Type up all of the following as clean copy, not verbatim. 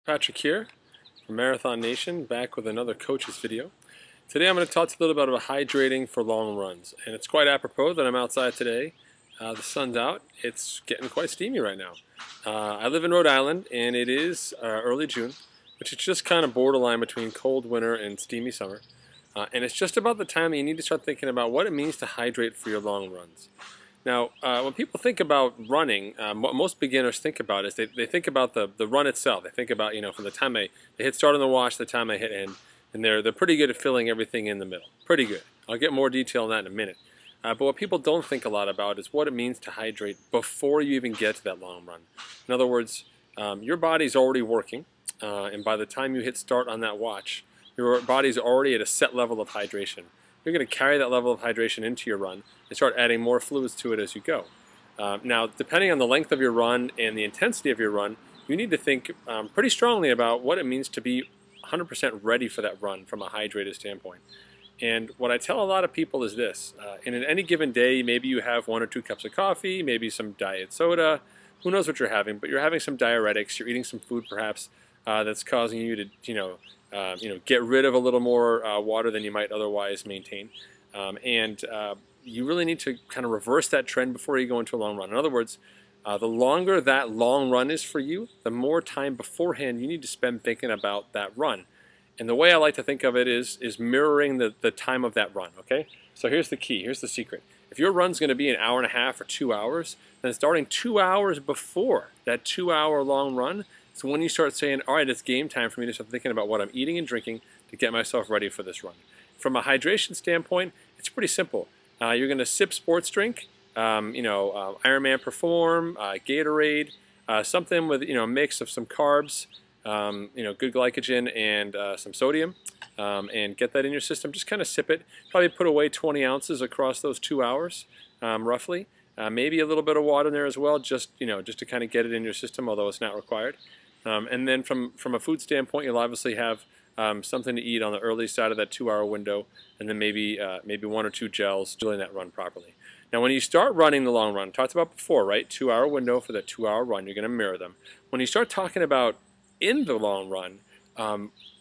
Patrick here from Marathon Nation, back with another coach's video. Today I'm going to talk to you a little bit about hydrating for long runs, and it's quite apropos that I'm outside today. The sun's out. It's getting quite steamy right now. I live in Rhode Island, and it is early June, which is just kind of borderline between cold winter and steamy summer. And it's just about the time that you need to start thinking about what it means to hydrate for your long runs. Now, when people think about running, what most beginners think about is they think about the run itself. They think about, from the time they hit start on the wash to the time they hit end, and they're pretty good at filling everything in the middle. Pretty good. I'll get more detail on that in a minute. But what people don't think a lot about is what it means to hydrate before you even get to that long run. In other words, your body's already working, and by the time you hit start on that watch, your body's already at a set level of hydration. You're going to carry that level of hydration into your run and start adding more fluids to it as you go. Now, depending on the length of your run and the intensity of your run, you need to think pretty strongly about what it means to be 100% ready for that run from a hydrated standpoint. And what I tell a lot of people is this: in any given day, maybe you have 1 or 2 cups of coffee, maybe some diet soda, who knows what you're having, but you're having some diuretics, you're eating some food perhaps that's causing you to get rid of a little more water than you might otherwise maintain. You really need to kind of reverse that trend before you go into a long run. In other words, the longer that long run is for you, the more time beforehand you need to spend thinking about that run. And the way I like to think of it is mirroring the time of that run, okay? So here's the key, here's the secret. If your run's going to be an hour and a half or 2 hours, then starting 2 hours before that 2-hour long run, so when you start saying, all right, it's game time for me to start thinking about what I'm eating and drinking to get myself ready for this run. From a hydration standpoint, it's pretty simple. You're going to sip sports drink, Ironman Perform, Gatorade, something with a mix of some carbs, good glycogen and some sodium, and get that in your system. Just kind of sip it. Probably put away 20 ounces across those 2 hours, roughly. Maybe a little bit of water in there as well, just to kind of get it in your system, although it's not required. And then from a food standpoint, you'll obviously have something to eat on the early side of that 2-hour window, and then maybe 1 or 2 gels doing that run properly. Now, when you start running the long run, talked about before, right? 2-hour window for that 2-hour run, you're going to mirror them. When you start talking about in the long run,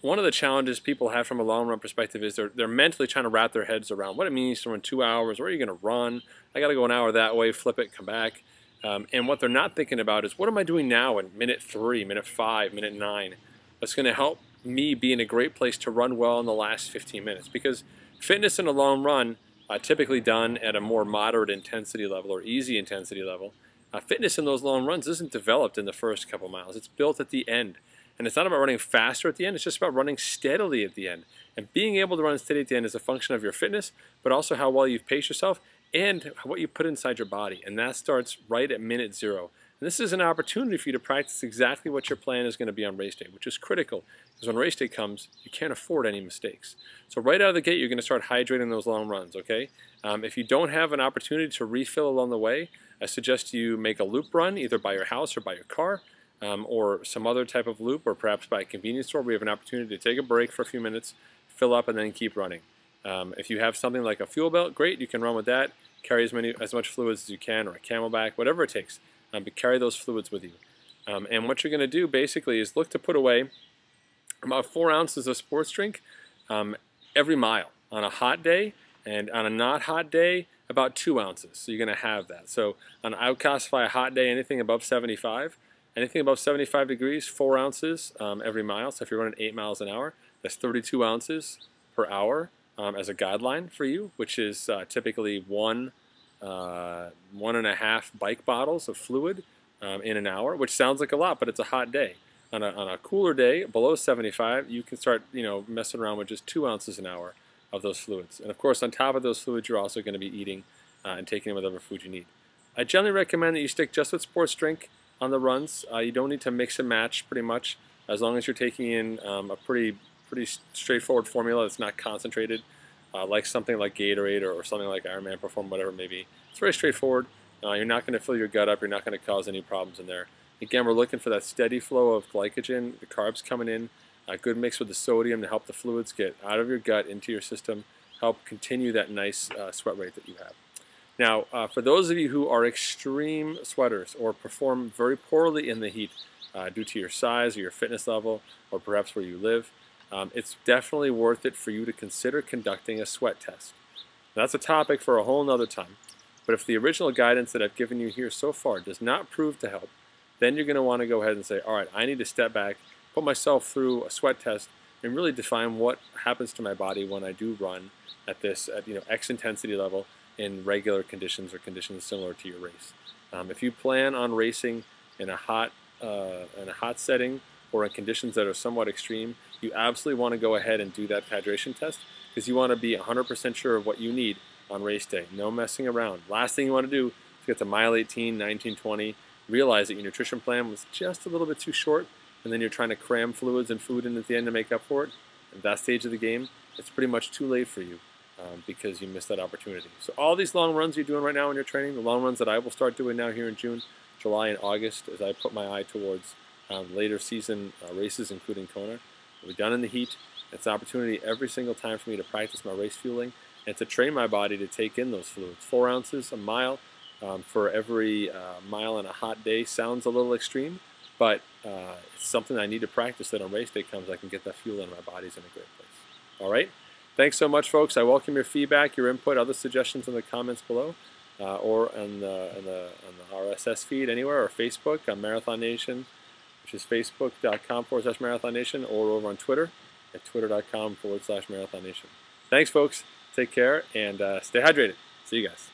one of the challenges people have from a long run perspective is they're mentally trying to wrap their heads around what it means to run 2 hours. Where are you going to run? I got to go an hour that way, flip it, come back. And what they're not thinking about is, what am I doing now in minute 3, minute 5, minute 9? That's going to help me be in a great place to run well in the last 15 minutes. Because fitness in a long run, typically done at a more moderate intensity level or easy intensity level, fitness in those long runs isn't developed in the first couple miles. It's built at the end. And it's not about running faster at the end, it's just about running steadily at the end. And being able to run steady at the end is a function of your fitness, but also how well you've paced yourself and what you put inside your body. And that starts right at minute 0. And this is an opportunity for you to practice exactly what your plan is going to be on race day, which is critical, because when race day comes, you can't afford any mistakes. So right out of the gate, you're going to start hydrating those long runs, okay? If you don't have an opportunity to refill along the way, I suggest you make a loop run, either by your house or by your car, or some other type of loop, or perhaps by a convenience store where you have an opportunity to take a break for a few minutes, fill up, and then keep running. If you have something like a fuel belt, great, you can run with that. Carry as much fluids as you can, or a Camelback, whatever it takes, but carry those fluids with you. And what you're going to do basically is look to put away about 4 ounces of sports drink every mile on a hot day, and on a not hot day, about 2 ounces. So you're going to have that. So I would classify a hot day anything above 75. Anything above 75 degrees, 4 ounces every mile. So if you're running 8 miles an hour, that's 32 ounces per hour as a guideline for you, which is typically 1.5 bike bottles of fluid in an hour, which sounds like a lot, but it's a hot day. On a cooler day, below 75, you can start messing around with just 2 ounces an hour of those fluids. And of course, on top of those fluids, you're also going to be eating and taking in whatever food you need. I generally recommend that you stick just with sports drink on the runs. You don't need to mix and match pretty much, as long as you're taking in a pretty straightforward formula that's not concentrated, like something like Gatorade or something like Ironman Perform, whatever it may be. It's very straightforward. You're not going to fill your gut up. You're not going to cause any problems in there. Again, we're looking for that steady flow of glycogen, the carbs coming in, a good mix with the sodium to help the fluids get out of your gut into your system, help continue that nice sweat rate that you have. Now, for those of you who are extreme sweaters or perform very poorly in the heat, due to your size or your fitness level or perhaps where you live, it's definitely worth it for you to consider conducting a sweat test. Now, that's a topic for a whole nother time. But if the original guidance that I've given you here so far does not prove to help, then you're going to want to go ahead and say, all right, I need to step back, put myself through a sweat test, and really define what happens to my body when I do run at this X intensity level in regular conditions or conditions similar to your race. If you plan on racing in a hot setting or in conditions that are somewhat extreme, you absolutely want to go ahead and do that hydration test because you want to be 100% sure of what you need on race day. No messing around. Last thing you want to do is get to mile 18, 19, 20, realize that your nutrition plan was just a little bit too short, and then you're trying to cram fluids and food in at the end to make up for it. At that stage of the game, it's pretty much too late for you because you missed that opportunity. So all these long runs you're doing right now in your training, the long runs that I will start doing now here in June, July, and August, as I put my eye towards later season races, including Kona, will be done in the heat. It's an opportunity every single time for me to practice my race fueling and to train my body to take in those fluids. 4 ounces a mile for every mile in a hot day sounds a little extreme, but it's something I need to practice that on race day comes I can get that fuel in my body's in a great place. All right? Thanks so much, folks. I welcome your feedback, your input, other suggestions in the comments below, or on the RSS feed anywhere, or Facebook on Marathon Nation, which is facebook.com/Marathon Nation, or over on Twitter at twitter.com/Marathon Nation. Thanks, folks. Take care and stay hydrated. See you guys.